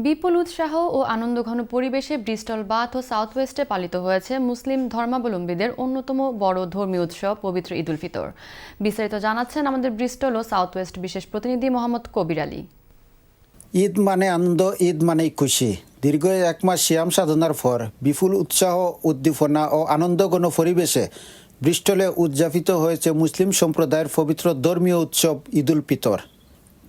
বিপুল উৎসাহ ও আনন্দঘন পরিবেশে Bristol bath ও south ওয়েস্টে পালিত হয়েছে মুসলিম ধর্মাবলম্বীদের অন্যতম বড় ধর্মীয় উৎসব পবিত্র ঈদুল ফিতর। বিস্তারিত জানাচ্ছেন আমাদের ব্রিস্টল ও সাউথ ওয়েস্ট বিশেষ প্রতিনিধি মোহাম্মদ কবির আলী। ঈদ মানে আনন্দ, ঈদ মানেই খুশি। দীর্ঘ এক মাস সিয়াম সাধনার পর বিপুল উৎসাহ, উদ্দীপনা ও আনন্দঘন পরিবেশে ব্রিস্টলে উদযাপিত হয়েছে মুসলিম সম্প্রদায়ের পবিত্র ধর্মীয় উৎসব ঈদুল ফিতর।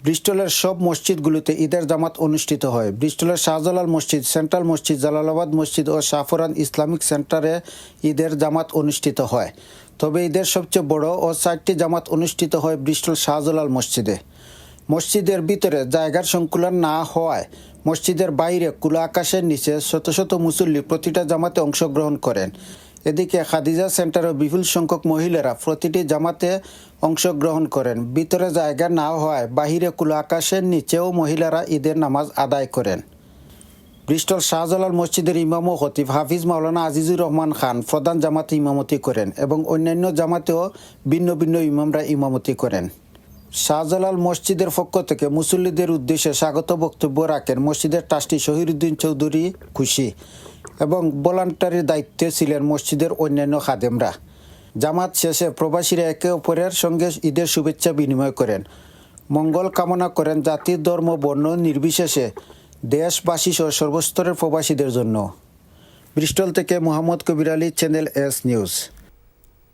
ব্রিস্টলের সব মসজিদগুলোতে ঈদের জামাত অনুষ্ঠিত হয়। ব্রিস্টলের শাহজালাল মসজিদ, সেন্ট্রাল মসজিদ, জালালাবাদ মসজিদ ও শাহফরান ইসলামিক সেন্টারে ঈদের জামাত অনুষ্ঠিত হয়। তবে ঈদের সবচেয়ে বড় ও 4টি জামাত অনুষ্ঠিত হয় ব্রিস্টল শাহজালাল মসজিদে। মসজিদের ভিতরে জায়গার সংকুলন না হওয়ায় মসজিদের বাইরে খোলা আকাশের নিচে শত শত মুসল্লি প্রতিটা জামাতে অংশগ্রহণ করেন। এদিকে খাদিজা সেন্টারে বিপুল সংখ্যক মহিলারা প্রতিটি জামাতে অংশগ্রহণ করেন। ভিতরে জায়গা না হওয়ায় বাহিরে খোলা আকাশের নিচেও মহিলারা ঈদের নামাজ আদায় করেন। ব্রিস্টল শাহজালাল মসজিদের ইমাম ও খতিব হাফিজ মাওলানা আজিজুর রহমান খান প্রধান জামাতে ইমামতি করেন এবং অন্যান্য জামাতেও ভিন্ন ভিন্ন ইমামরা ইমামতি করেন। শাহজালাল মসজিদের পক্ষ থেকে মুসল্লিদের উদ্দেশ্যে স্বাগত বক্তব্য রাখেন মসজিদের ট্রাস্টি শহীদুদ্দিন চৌধুরী খুশি এবং ভলান্টারির দায়িত্বে ছিলেন মসজিদের অন্যান্য খাদেমরা। জামাত শেষে প্রবাসীরা একে অপরের সঙ্গে ঈদের শুভেচ্ছা বিনিময় করেন, মঙ্গল কামনা করেন জাতি, ধর্ম, বর্ণ নির্বিশেষে দেশবাসী সহ সর্বস্তরের প্রবাসীদের জন্য। ব্রিস্টল থেকে মোহাম্মদ কবির আলী, চ্যানেল এস নিউজ।